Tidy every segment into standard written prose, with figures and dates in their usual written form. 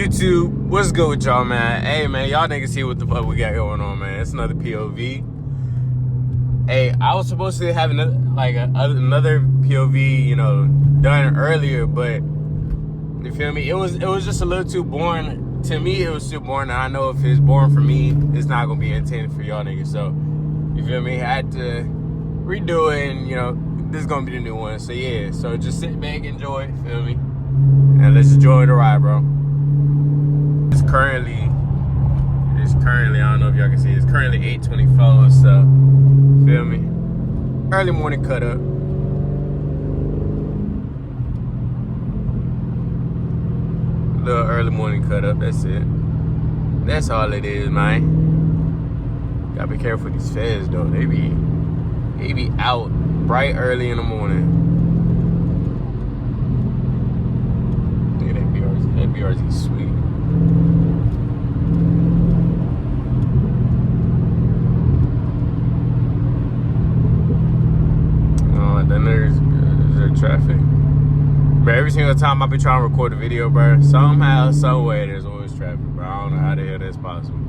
YouTube, what's good with y'all, man? Hey, man, y'all niggas see what the fuck we got going on, man. It's another POV. Hey, I was supposed to have another POV, done earlier, but you feel me? It was just a little too boring. To me, it was too boring. And I know if it's boring for me, it's not gonna be entertaining for y'all niggas. So, you feel me? I had to redo it, and this is gonna be the new one. So yeah, so just sit back, enjoy, feel me? And let's enjoy the ride, bro. It's currently, I don't know if y'all can see, it's currently 8:24, so, feel me? Early morning cut up. Little early morning cut up, that's it. That's all it is, man. Gotta be careful with these feds, though. They be out bright early in the morning. Look at that BRZ. That BRZ is sweet. Then there's traffic. But every single time I be trying to record a video, bro, somehow, some way, there's always traffic, bro. I don't know how the hell that's possible.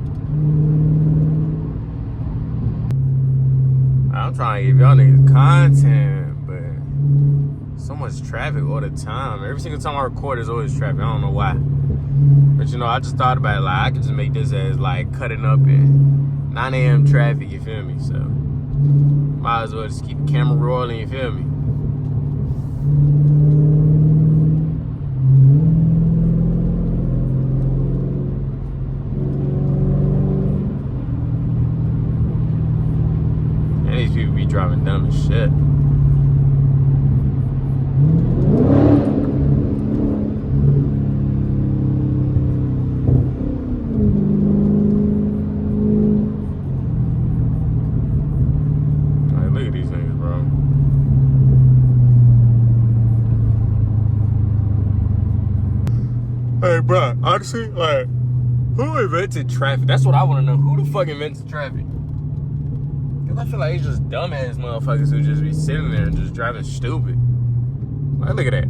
I'm trying to give y'all niggas content, but so much traffic all the time. Every single time I record, there's always traffic. I don't know why. But I just thought about it, like, I could just make this as, like, cutting up in 9 a.m. traffic, you feel me? So, might as well just keep the camera rolling, you feel me? And these people be driving dumb as shit. Look at these niggas, bro. Hey, bro, honestly, like, who invented traffic? That's what I want to know. Who the fuck invented traffic? Because I feel like it's just dumbass motherfuckers who just be sitting there and just driving stupid. Like, look at that.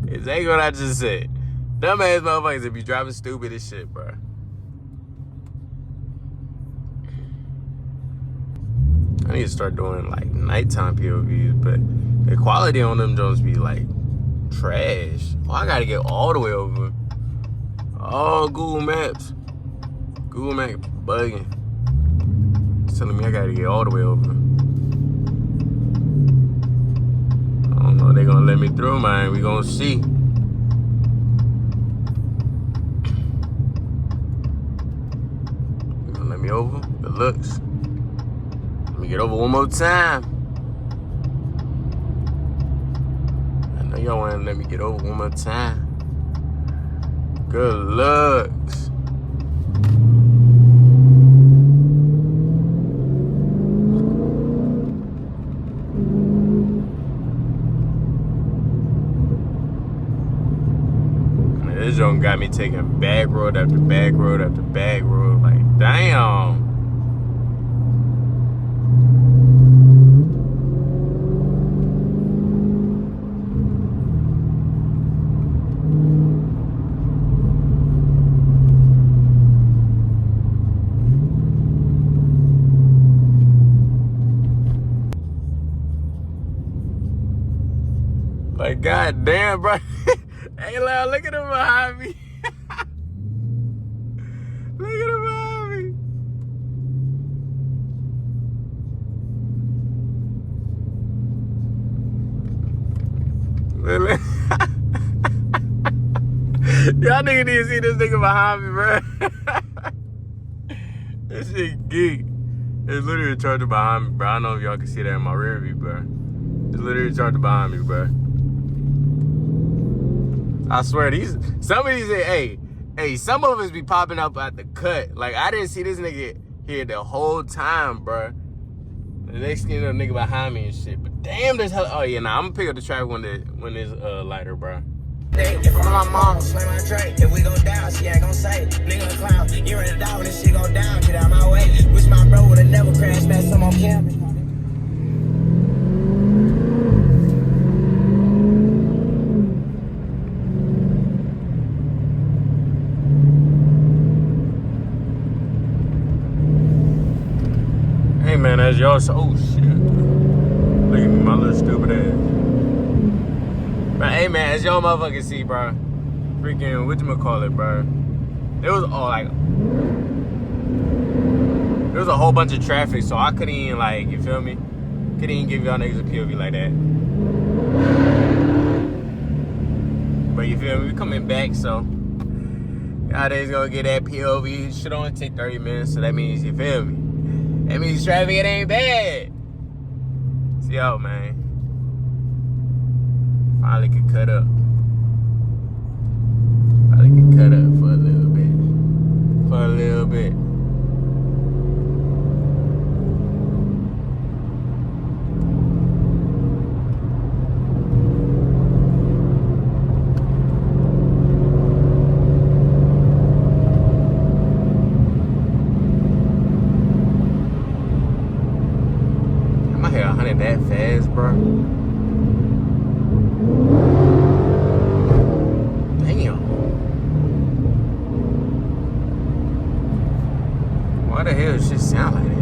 Exactly what I just said. Dumbass motherfuckers that be driving stupid as shit, bro. I need to start doing, like, nighttime POVs, but the quality on them joints be, like, trash. Well, I gotta get all the way over. Oh, Google Maps. Google Maps bugging. It's telling me I gotta get all the way over. I don't know if they gonna let me through, man. We gonna see. They gonna let me over? Good looks. Let me get over one more time. I know y'all want to let me get over one more time. Good looks. Man, this joint got me taking back road after back road after back road. Like, damn. Like, goddamn, bro. Hey, loud, look at him behind me. Look at him behind me. Y'all niggas need to see this nigga behind me, bro. This shit geek. It's literally a charger behind me, bro. I don't know if y'all can see that in my rear view, bro. It's literally a charger behind me, bro. I swear, some of these, hey, some of us be popping up at the cut. Like, I didn't see this nigga here the whole time, bro. The next thing you know, nigga behind me and shit. But damn, there's hell. Oh yeah, I'm gonna pick up the traffic when it's lighter, bro. If I'm on my mom, swing my tray. If we go down, she ain't gon' say. Nigga a clown, you ready to die when this shit go down. Get out my way. Wish my bro would've never crashed that some on camera. man, as y'all say, oh shit. Look at me, my little stupid ass. But hey man, as y'all motherfuckers see, bro, freaking, whatchamacallit, bro. It was all like, there was a whole bunch of traffic, so I couldn't even, like, you feel me? Couldn't even give y'all niggas a POV like that. But you feel me? We coming back, so nowadays gonna get that POV. Should only take 30 minutes, so that means, you feel me? That means traffic, it ain't bad. See y'all, man. Finally could cut up. Finally could cut up for a little bit. For a little bit. Am I hit 100 that fast, bro? Why the hell does shit sound like that?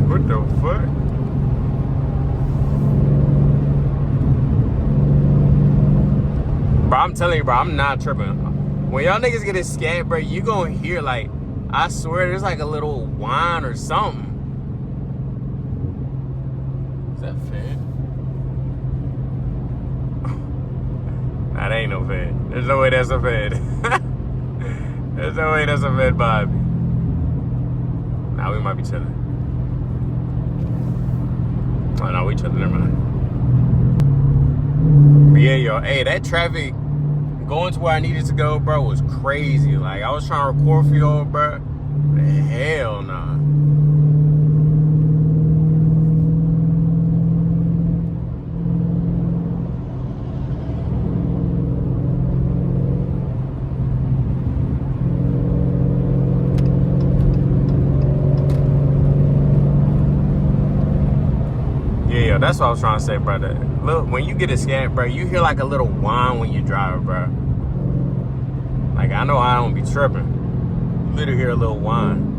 What the fuck? Bro, I'm telling you, bro, I'm not tripping. When y'all niggas get a scat, bro, you gonna hear, like, I swear there's like a little whine or something. Is that fed? Nah, that ain't no fed. There's no way that's a fed. There's no way that's a fed Bobby. Nah, we might be chilling. Oh, no, we chilling, never mind. But yeah, yo, hey, that traffic going to where I needed to go, bro, was crazy. Like, I was trying to record for y'all, bro. Hell nah. Yeah, that's what I was trying to say, brother. Look, when you get a scat, bro, you hear like a little whine when you drive, bro. Like, I know I don't be tripping. You literally hear a little whine.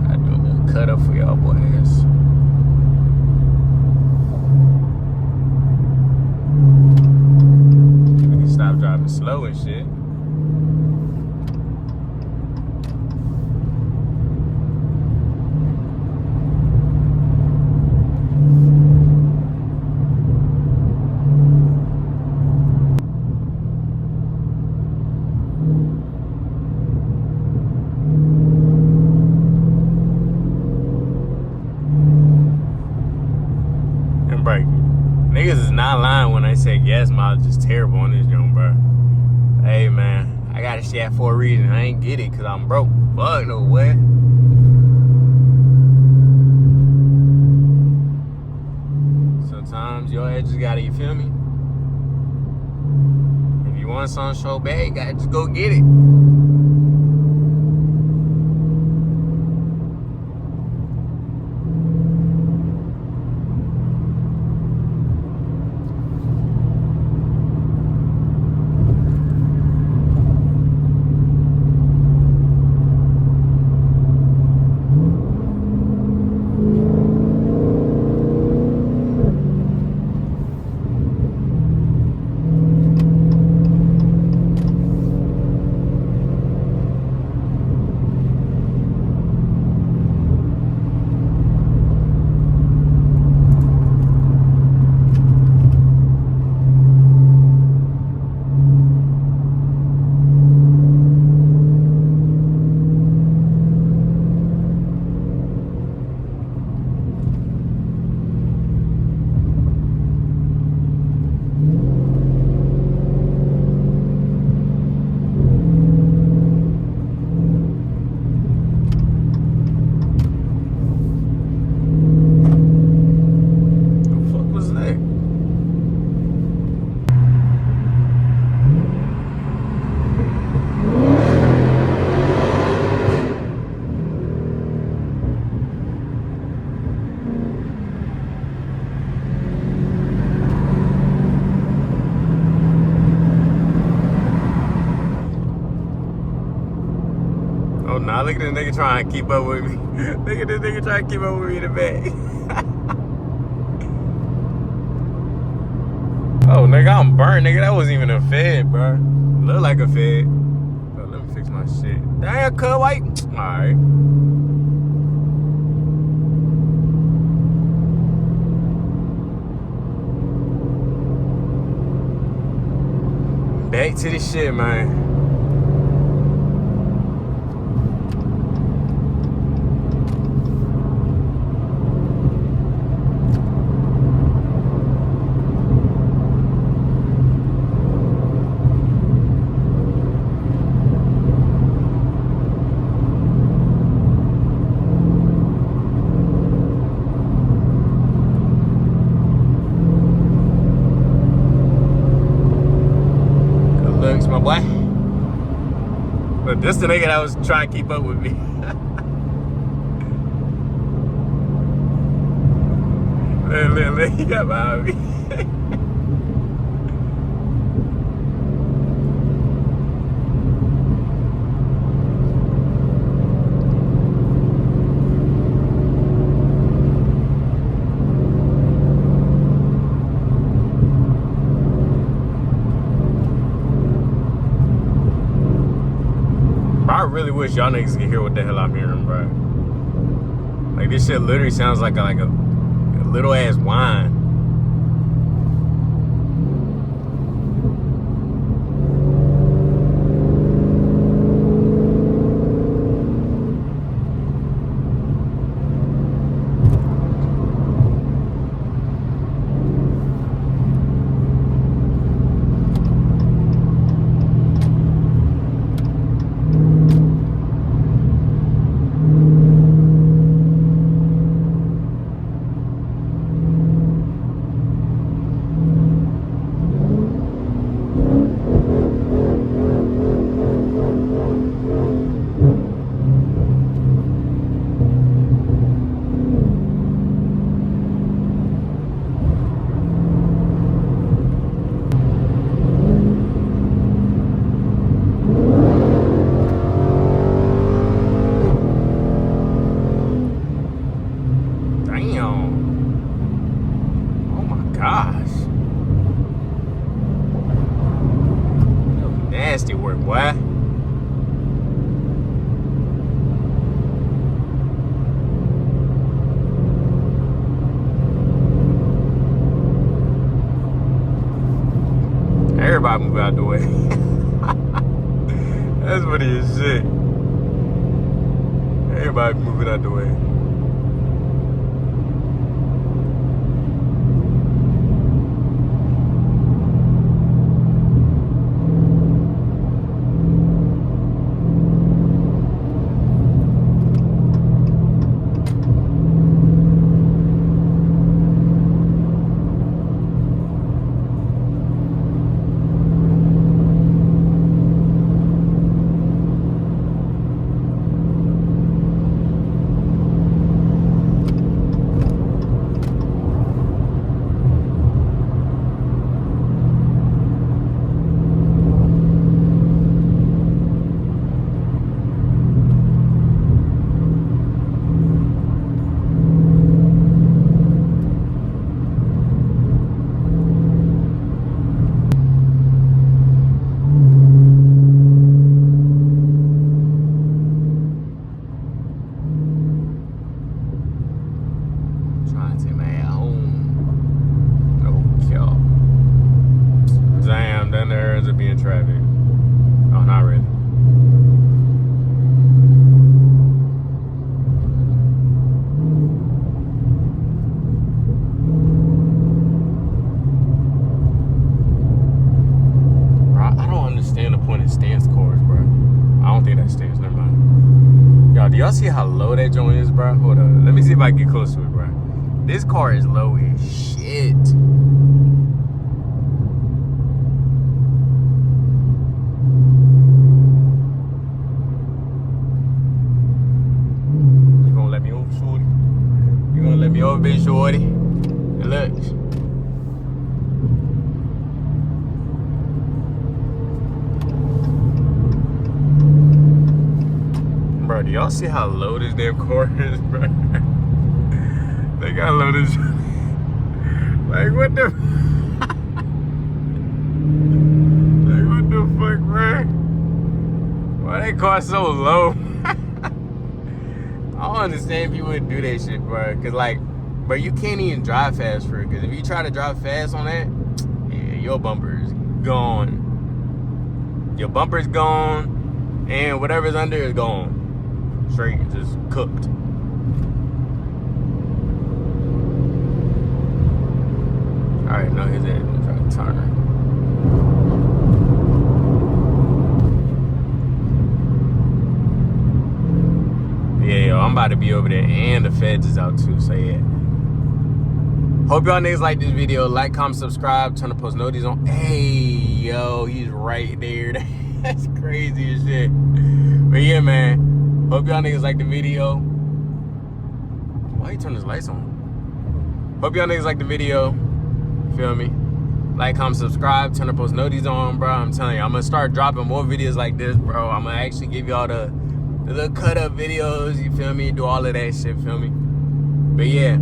I do a little cut up for y'all boys. Stop driving slow and shit. And break. Niggas is not lying when they say gas mileage is terrible on this joint, bro. Hey, man, I got a shit for a reason. I ain't get it because I'm broke. Fuck no way. Sometimes your head just gotta, you feel me? If you want something so bad, you gotta just go get it. Oh, nah, look at this nigga trying to keep up with me. Look at this nigga trying to keep up with me in the back. Oh, nigga, I'm burnt, nigga. That wasn't even a fed, bro. Look like a fed. Oh, let me fix my shit. Damn, cut white. All right. Back to this shit, man. My boy. But this the nigga that was trying to keep up with me. Look, he got behind me. I really wish y'all niggas could hear what the hell I'm hearing, bro. Like, this shit literally sounds like a little ass whine. Nasty work, boy. Everybody move out the way. That's funny as shit. Everybody moving out the way. Traffic. Oh, not really. Bro, I don't understand the point of stance cars, bro. I don't think that stance. Never mind. Y'all, do y'all see how low that joint is, bro? Hold up. Let me see if I can get close to it, bro. This car is low as shit. Me over, big shorty. And look. do y'all see how low this damn car is, bro? They got low this. Like, what the? Like, what the fuck, man? Why they car so low? I don't understand people would do that shit, bro. Cause like, bro, you can't even drive fast for it. Cause if you try to drive fast on that, yeah, your bumper is gone. Your bumper's gone, and whatever's under is gone. Straight, just cooked. All right, no, his ass is trying to turn. Yeah, yo, I'm about to be over there, and the feds is out too, so yeah. Hope y'all niggas like this video. Like, comment, subscribe, turn the post notifications on. Hey, yo, he's right there. That's crazy as shit. But yeah, man. Hope y'all niggas like the video. Why you turn his lights on? Hope y'all niggas like the video. Feel me? Like, comment, subscribe, turn the post notifications on, bro. I'm telling you, I'm gonna start dropping more videos like this, bro. I'm gonna actually give y'all the little cut up videos, you feel me? Do all of that shit, feel me? But yeah.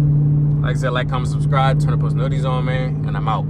Like I said, like, comment, subscribe, turn the post notifications on, man, and I'm out.